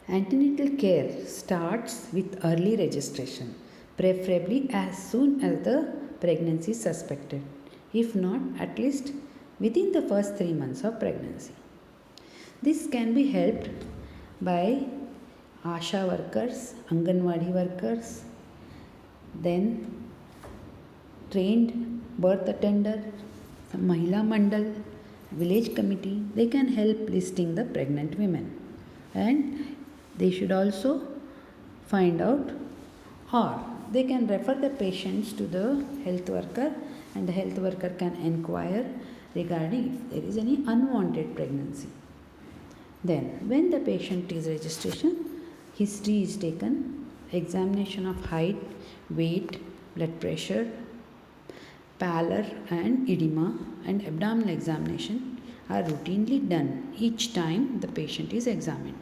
Antenatal care starts with early registration, preferably as soon as the pregnancy is suspected, if not at least within the first 3 months of pregnancy. This can be helped by ASHA workers, Anganwadi workers, then trained birth attender, Mahila Mandal, village committee. They can help listing the pregnant women, and they should also find out, or they can refer the patients to the health worker, and the health worker can inquire regarding if there is any unwanted pregnancy. Then when the patient is registration, history is taken, examination of height, weight, blood pressure, pallor and edema, and abdominal examination are routinely done each time the patient is examined.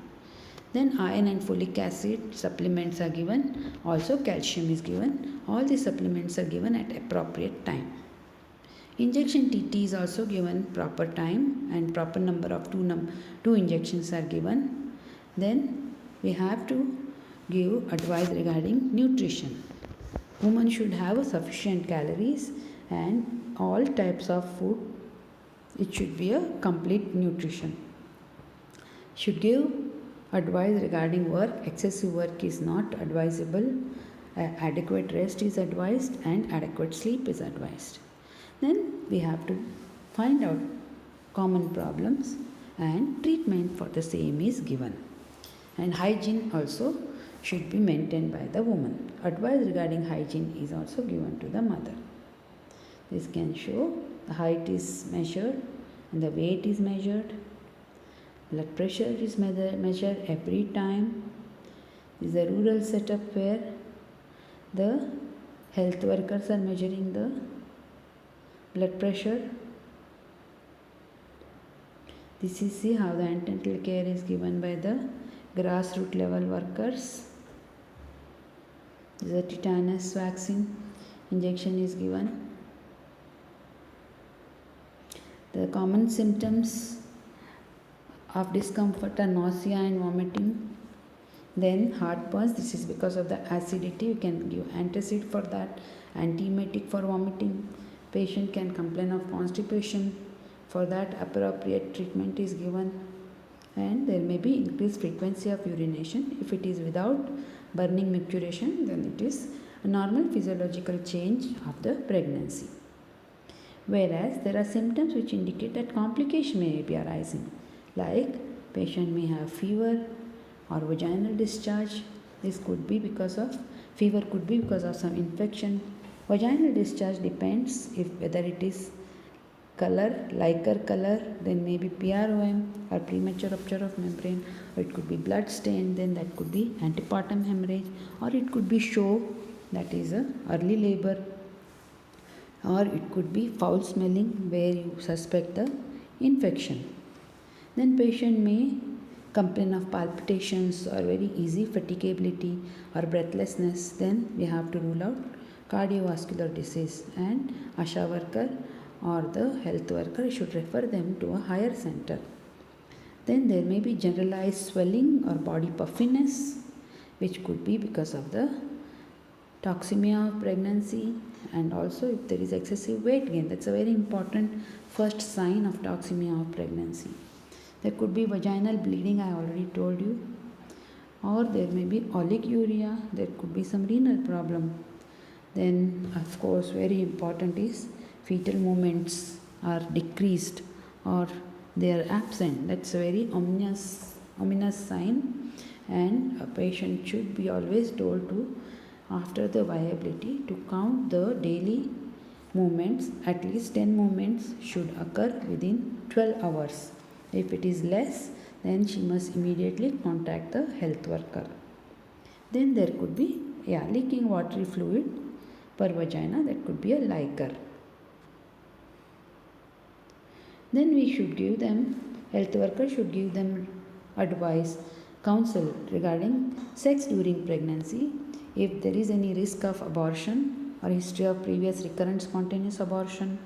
Then iron and folic acid supplements are given, also calcium is given. All the supplements are given at appropriate time. Injection TT is also given proper time, and proper number of two injections are given. Then we have to give advice regarding nutrition. Women should have sufficient calories and all types of food. It should be a complete nutrition. Should give advice regarding work. Excessive work is not advisable. Adequate rest is advised and adequate sleep is advised. Then we have to find out common problems, and treatment for the same is given. And hygiene also should be maintained by the woman. Advice regarding hygiene is also given to the mother. This can show the height is measured and the weight is measured. Blood pressure is measured every time. This is a rural setup where the health workers are measuring the blood pressure. This is see how the antenatal care is given by the grassroots level workers. This is a tetanus vaccine injection is given. The common symptoms of discomfort are nausea and vomiting. Then heartburns, this is because of the acidity. You can give antacid for that, antiemetic for vomiting. Patient can complain of constipation. For that, appropriate treatment is given. And there may be increased frequency of urination. If it is without burning micturition, then it is a normal physiological change of the pregnancy. Whereas there are symptoms which indicate that complication may be arising, like patient may have fever or vaginal discharge. This could be because of fever, could be because of some infection. Vaginal discharge depends if whether it is color, liquor color, then maybe PROM or premature rupture of membrane, or it could be blood stain, then that could be antepartum hemorrhage, or it could be show, that is a early labor, or it could be foul smelling where you suspect the infection. Then patient may complain of palpitations or very easy fatigability or breathlessness. Then we have to rule out cardiovascular disease, and ASHA worker or the health worker should refer them to a higher center. Then there may be generalized swelling or body puffiness, which could be because of the toxemia of pregnancy, and also if there is excessive weight gain. That's a very important first sign of toxemia of pregnancy. There could be vaginal bleeding, I already told you, or there may be oliguria, there could be some renal problem. Then of course very important is fetal movements are decreased or they are absent. That's a very ominous sign, and a patient should be always told to, after the viability, to count the daily movements. At least 10 movements should occur within 12 hours. If it is less, then she must immediately contact the health worker. Then there could be leaking watery fluid per vagina, that could be a liquor. Then we should give them, health worker should give them advice, counsel regarding sex during pregnancy. If there is any risk of abortion or history of previous recurrent spontaneous abortion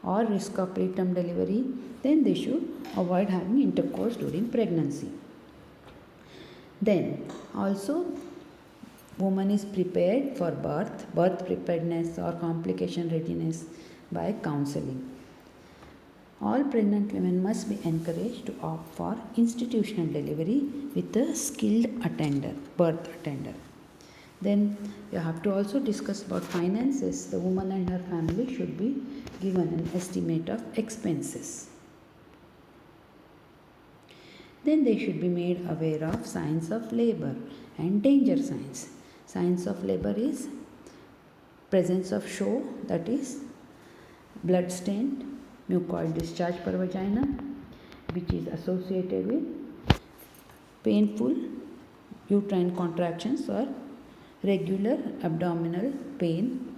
or risk of preterm delivery, then they should avoid having intercourse during pregnancy. Then also woman is prepared for birth preparedness or complication readiness by counseling. All pregnant women must be encouraged to opt for institutional delivery with a skilled birth attender. Then you have to also discuss about finances. The woman and her family should be given an estimate of expenses. Then they should be made aware of signs of labor and danger signs. Signs of labor is presence of show, that is blood stained mucoid discharge per vagina, which is associated with painful uterine contractions or regular abdominal pain,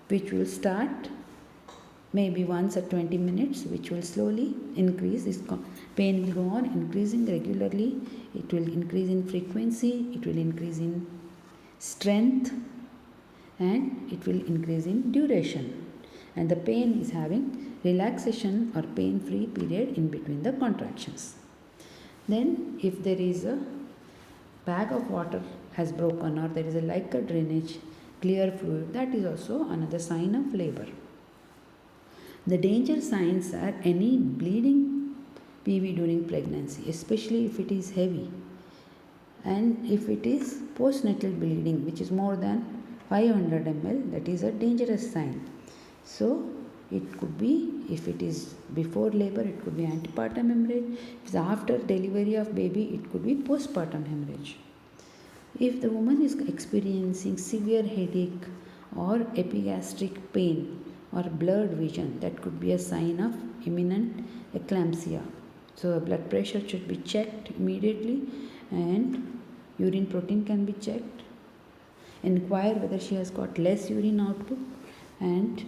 which will start maybe once at 20 minutes, which will slowly increase. This pain will go on increasing regularly. It will increase in frequency, it will increase in strength, and it will increase in duration. And the pain is having relaxation or pain-free period in between the contractions. Then if there is a bag of water has broken or there is a like a drainage, clear fluid, that is also another sign of labor. The danger signs are any bleeding PV during pregnancy, especially if it is heavy, and if it is postnatal bleeding which is more than 500 ml, that is a dangerous sign. So it could be, if it is before labor, it could be antepartum hemorrhage. If it's after delivery of baby, it could be postpartum hemorrhage. If the woman is experiencing severe headache or epigastric pain or blurred vision, that could be a sign of imminent eclampsia. So blood pressure should be checked immediately and urine protein can be checked. Inquire whether she has got less urine output and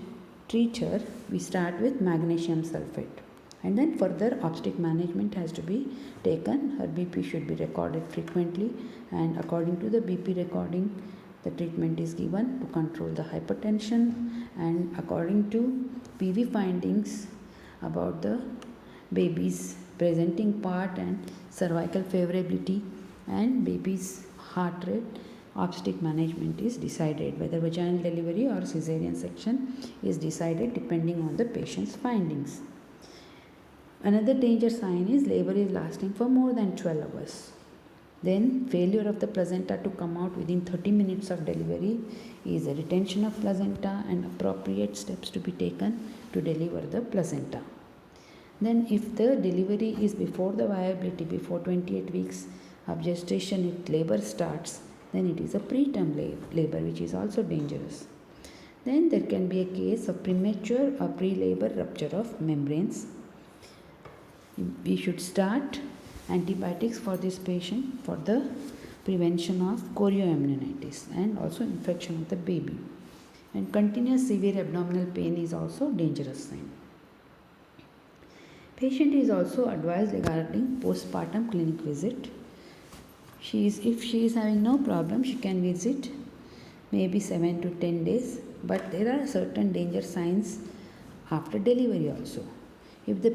treat her. We start with magnesium sulfate, and then further obstetric management has to be taken. Her BP should be recorded frequently, and according to the BP recording, the treatment is given to control the hypertension, and according to PV findings about the baby's presenting part and cervical favorability and baby's heart rate, obstetric management is decided. Whether vaginal delivery or cesarean section is decided depending on the patient's findings. Another danger sign is labor is lasting for more than 12 hours. Then failure of the placenta to come out within 30 minutes of delivery is a retention of placenta and appropriate steps to be taken to deliver the placenta. Then if the delivery is before the viability, before 28 weeks of gestation, if labor starts, then it is a preterm labor, which is also dangerous. Then there can be a case of premature or pre-labor rupture of membranes. We should start antibiotics for this patient for the prevention of chorioamnionitis and also infection of the baby. And continuous severe abdominal pain is also dangerous sign. Patient is also advised regarding postpartum clinic visit. If she is having no problem, she can visit maybe 7 to 10 days, but there are certain danger signs after delivery also. If the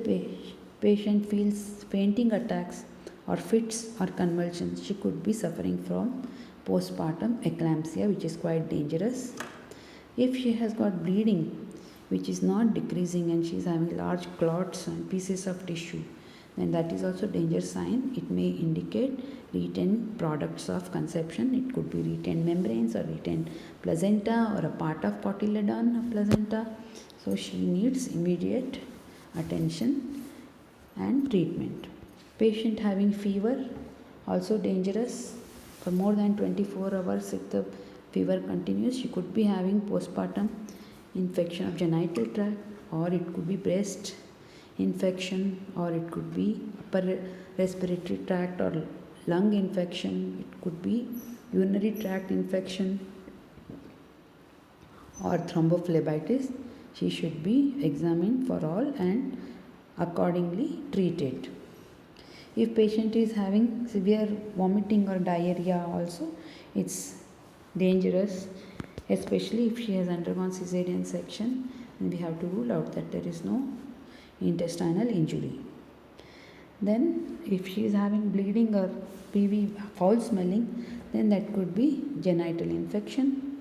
patient feels fainting attacks or fits or convulsions, she could be suffering from postpartum eclampsia, which is quite dangerous. If she has got bleeding which is not decreasing and she is having large clots and pieces of tissue, then that is also danger sign. It may indicate retained products of conception. It could be retained membranes or retained placenta or a part of cotyledon of placenta. So she needs immediate attention and treatment. Patient having fever, also dangerous. For more than 24 hours, if the fever continues, she could be having postpartum infection of genital tract, or it could be breast infection, or it could be upper respiratory tract or lung infection. It could be urinary tract infection or thrombophlebitis. She should be examined for all and accordingly treated. If patient is having severe vomiting or diarrhea also, it's dangerous, especially if she has undergone cesarean section, and we have to rule out that there is no intestinal injury. Then if she is having bleeding or PV foul smelling, then that could be genital infection.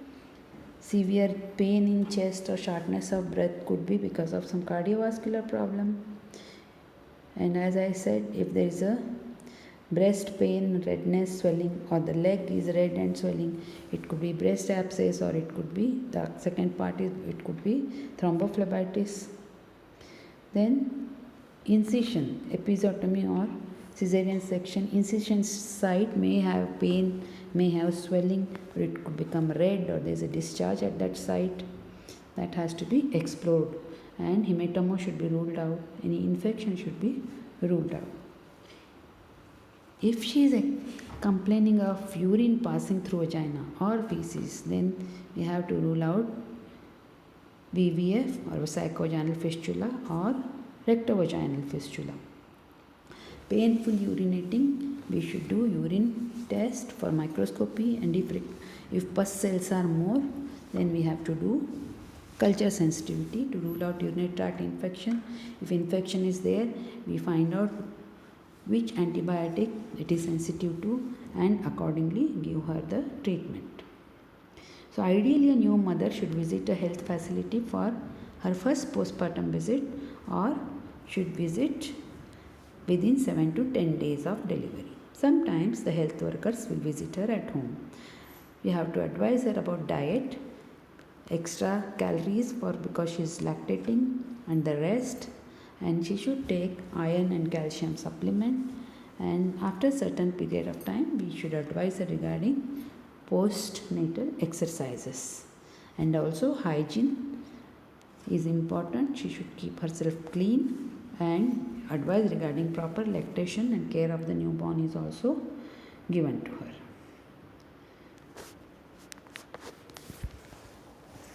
Severe pain in chest or shortness of breath could be because of some cardiovascular problem. And as I said, if there is a breast pain, redness, swelling, or the leg is red and swelling, it could be breast abscess, or it could be the second part is it could be thrombophlebitis. Then incision, episiotomy or cesarean section. Incision site may have pain, may have swelling, or it could become red, or there is a discharge at that site. That has to be explored, and hematoma should be ruled out. Any infection should be ruled out. If she is complaining of urine passing through vagina or feces, then we have to rule out VVF or vesicovaginal fistula or rectovaginal fistula. Painful urinating, we should do urine test for microscopy, and if pus cells are more, then we have to do culture sensitivity to rule out urinary tract infection. If infection is there, we find out which antibiotic it is sensitive to and accordingly give her the treatment. So ideally a new mother should visit a health facility for her first postpartum visit, or should visit within 7 to 10 days of delivery. Sometimes the health workers will visit her at home. We have to advise her about diet, extra calories for because she is lactating, and the rest, and she should take iron and calcium supplement, and after a certain period of time we should advise her regarding postnatal exercises. And also hygiene is important. She should keep herself clean, and advice regarding proper lactation and care of the newborn is also given to her.